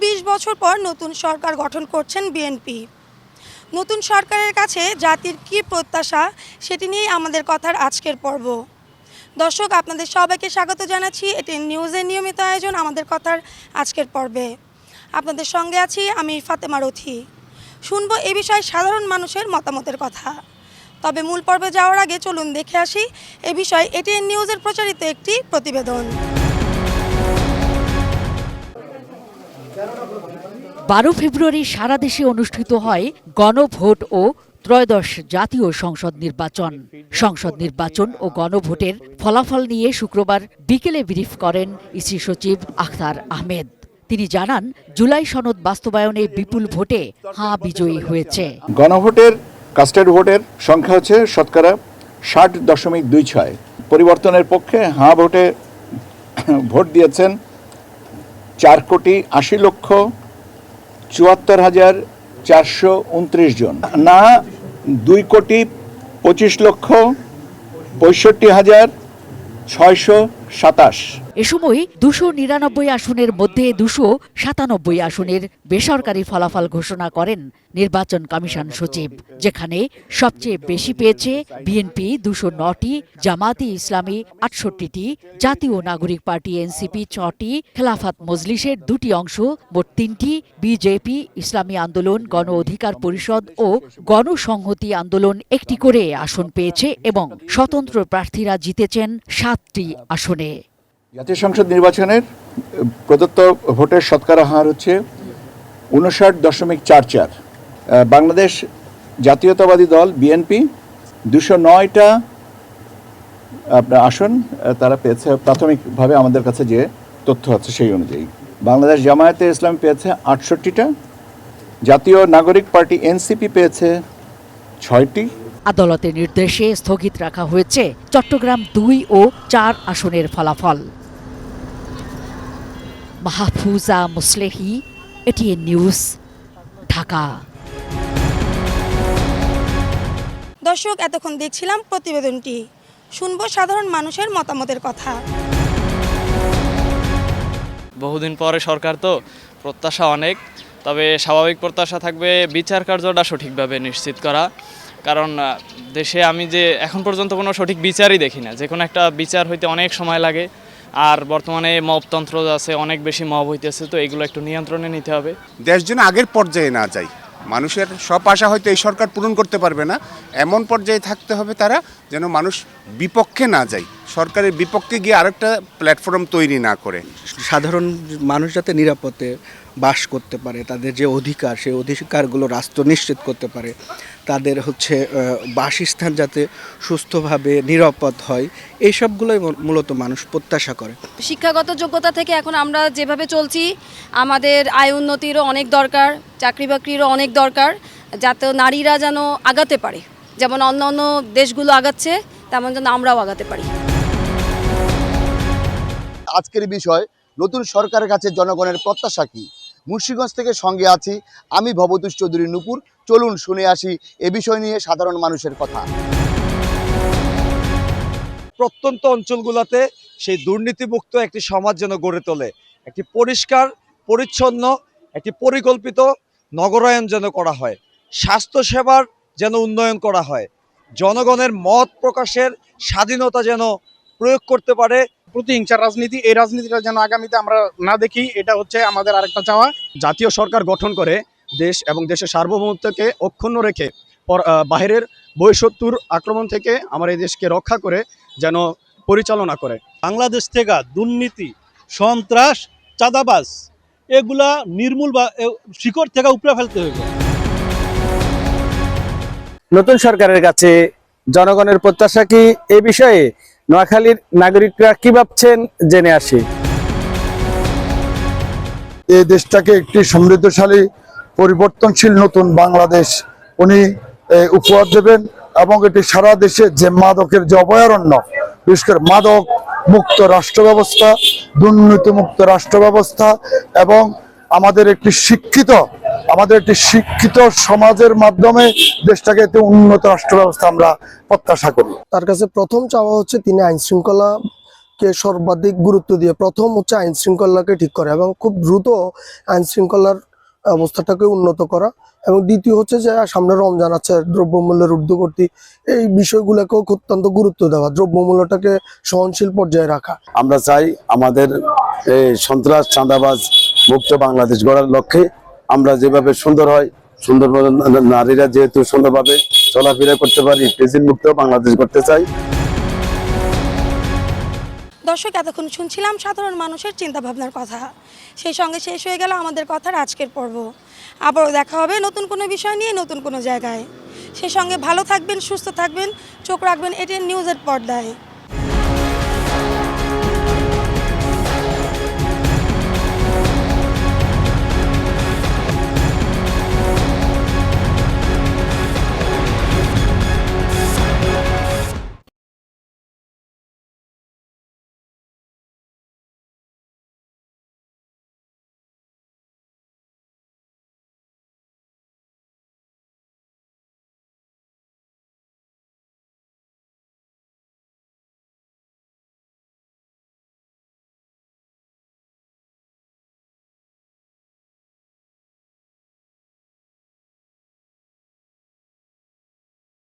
২০ বছর পর নতুন সরকার গঠন করছেন বিএনপি। নতুন সরকারের কাছে জাতির কী প্রত্যাশা সেটি নিয়েই আমাদের কথার আজকের পর্ব। দর্শক, আপনাদের সবাইকে স্বাগত জানাচ্ছি এটি নিউজের নিয়মিত আয়োজন আমাদের কথার আজকের পর্বে। আপনাদের সঙ্গে আছি আমি ফাতেমা রথি। শুনবো এ বিষয়ে সাধারণ মানুষের মতামতের কথা। তবে মূল পর্বে যাওয়ার আগে চলুন দেখে আসি এ বিষয়ে এটিএন নিউজের প্রচারিত একটি প্রতিবেদন। 12 ফেব্রুয়ারি সারা দেশে অনুষ্ঠিত হয় গণভোট ও ত্রয়োদশ জাতীয় সংসদ নির্বাচন। সংসদ নির্বাচন ও গণভোটের ফলাফল নিয়ে শুক্রবার বিকেলে ব্রিফ করেন ইসি সচিব আখতার আহমেদ। তিনি জানান, জুলাই সনদ বাস্তবায়নে বিপুল ভোটে হাঁ বিজয়ী হয়েছে। গণভোটের কাস্টেড ভোটের সংখ্যা হচ্ছে শতকরা 60.26। পরিবর্তনের পক্ষে হাঁ ভোটে ভোট দিয়েছেন 4,74,429 জন, না 2,65,627,627। এ সময় 299 আসনের মধ্যে 297 আসনের বেসরকারি ফলাফল ঘোষণা করেন নির্বাচন কমিশন সচিব, যেখানে সবচেয়ে বেশি পেয়েছে বিএনপি 209টি, জামায়াতে ইসলামী 68টি, জাতীয় নাগরিক পার্টি এনসিপি 6টি, খেলাফত মজলিসের 2টি অংশ মোট 3টি, বিজেপি, ইসলামী আন্দোলন, গণ অধিকার পরিষদ ও গণসংহতি আন্দোলন 1টি করে আসন পেয়েছে এবং স্বতন্ত্র প্রার্থীরা জিতেছেন 7টি আসনে। জাতীয় সংসদ নির্বাচনের প্রদত্ত ভোটের শতকরা হার হচ্ছে 59.44। বাংলাদেশ জাতীয়তাবাদী দল বিএনপি 209টা আসন তারা পেয়েছে প্রাথমিকভাবে, আমাদের কাছে যে তথ্য আছে সেই অনুযায়ী। বাংলাদেশ জামায়াতে ইসলাম পেয়েছে 68টা, জাতীয় নাগরিক পার্টি এনসিপি পেয়েছে 6টি। আদালতের নির্দেশে স্থগিত রাখা হয়েছে চট্টগ্রাম 2 ও 4 আসনের ফলাফল। Mahfuza Muslehi, ATN news, Dhaka. দর্শক, এতক্ষণ দেখছিলাম প্রতিবেদনটি। শুনবো সাধারণ মানুষের মতামতের কথা। বহুদিন পরে সরকার, তো প্রত্যাশা অনেক, তবে স্বাভাবিক প্রত্যাশা থাকবে বিচার কার্যটা সঠিকভাবে নিশ্চিত করা। কারণ দেশে আমি যে এখন পর্যন্ত কোনো সঠিক বিচারই দেখি না, যে কোনো একটা বিচার হইতে অনেক সময় লাগে। আর বর্তমানে মবতন্ত্র আছে, অনেক বেশি মব হইতেছে, তো এগুলো একটু নিয়ন্ত্রণে নিতে হবে। দেশ যেন আগের পর্যায়ে না যায়, মানুষের সব আশা হয়তো এই সরকার পূরণ করতে পারবে না, এমন পর্যায়ে থাকতে হবে তারা, যেন মানুষ বিপক্ষে না যায়, সরকারের বিপক্ষে গিয়ে আরেকটা প্ল্যাটফর্ম তৈরি না করে। সাধারণ মানুষ যাতে নিরাপদে বাস করতে পারে, তাদের যে অধিকার, সেই অধিকারগুলো রাষ্ট্র নিশ্চিত করতে পারে, তাদের বাসস্থান যাতে সুস্থভাবে নিরাপদ হয়, এই সবগুলোই মূলত মানুষ প্রত্যাশা করে। শিক্ষাগত যোগ্যতা থেকে এখন আমরা যেভাবে চলছি, আমাদের আয় উন্নতিরও অনেক দরকার, চাকরি বাকরিরও অনেক দরকার, যাতে নারীরা যেন আগাতে পারে, যেমন অন্য অন্য দেশগুলো আগাচ্ছে তেমন যেন আমরাও আগাতে পারি। আজকের বিষয়, নতুন সরকারের কাছে জনগণের প্রত্যাশা কি? মুন্সিগঞ্জ থেকে সঙ্গে আছি আমি ভবতোষ চৌধুরী নূপুর। চলুন শুনে আসি এ বিষয় নিয়ে সাধারণ মানুষের কথা। প্রত্যন্ত অঞ্চলগুলোতে সেই দুর্নীতিমুক্ত একটি সমাজ যেন গড়ে তোলে, একটি পরিষ্কার পরিচ্ছন্ন একটি পরিকল্পিত নগরায়ন যেন করা হয়, স্বাস্থ্যসেবার যেন উন্নয়ন করা হয়, জনগণের মত প্রকাশের স্বাধীনতা যেন প্রয়োগ করতে পারে। প্রতিহিংসার রাজনীতি, এই রাজনীতিটা যেন আগামীতে আমরা না দেখি, এটা হচ্ছে আমাদের আরেকটা চাওয়া। জাতীয় সরকার গঠন করে দেশ এবং দেশের সার্বভৌমত্বকে অক্ষুণ্ণ রেখে বাহিরের বহিঃশত্রুর আক্রমণ থেকে আমার এই দেশকে রক্ষা করে যেন পরিচালনা করে। বাংলাদেশ থেকে দুর্নীতি, সন্ত্রাস, চাঁদাবাজ এগুলা নির্মূল বা শিকড় থেকে উপড়ে ফেলতে হবে। নতুন সরকারের কাছে জনগণের প্রত্যাশা কি, এ বিষয়ে নোয়াখালীর নাগরিকরা কি ভাবছেন জেনে আসি। এই দেশটাকে একটি সমৃদ্ধশালী পরিবর্তনশীল নতুন বাংলাদেশ উনি উপহার দেবেন এবং এটি সারা দেশে যে মাদকের যে অভয়ারণ্য, বিশেষ করে মাদক মুক্ত রাষ্ট্র ব্যবস্থা, দুর্নীতি মুক্ত রাষ্ট্র ব্যবস্থা এবং আমাদের একটি শিক্ষিত সমাজের মাধ্যমে দেশটাকে একটি উন্নত রাষ্ট্র ব্যবস্থা আমরা প্রত্যাশা করি। তার কাছে প্রথম চাওয়া হচ্ছে তিনি আইন শৃঙ্খলা কে সর্বাধিক গুরুত্ব দিয়ে প্রথম হচ্ছে আইন শৃঙ্খলাকে ঠিক করা এবং খুব দ্রুত আইন শৃঙ্খলার অবস্থাটাকে উন্নত করা, এবং দ্বিতীয় হচ্ছে যে সামনে রমজান আছে, দ্রব্যমূল্যের ঊর্ধ্বগতি, এই বিষয়গুলোকেও অত্যন্ত গুরুত্ব দেওয়া, দ্রব্যমূল্যটাকে সহনশীল পর্যায়ে রাখা। আমরা চাই আমাদের এই সন্ত্রাস চাঁদাবাজ মুক্ত বাংলাদেশ গড়ার লক্ষ্যে আমরা যেভাবে সুন্দর হয়, সুন্দরভাবে নারীরা যেহেতু সুন্দরভাবে চলাফেরা করতে পারি, প্রেসিড মুক্ত বাংলাদেশ করতে চাই। দর্শক, এতক্ষণ শুনছিলাম সাধারণ মানুষের চিন্তাভাবনার কথা। সেই সঙ্গে শেষ হয়ে গেল আমাদের কথার আজকের পর্ব। আবারও দেখা হবে নতুন কোনো বিষয় নিয়ে, নতুন কোনো জায়গায়। সেই সঙ্গে ভালো থাকবেন, সুস্থ থাকবেন, চোখ রাখবেন এটিএন নিউজের পর্দায়।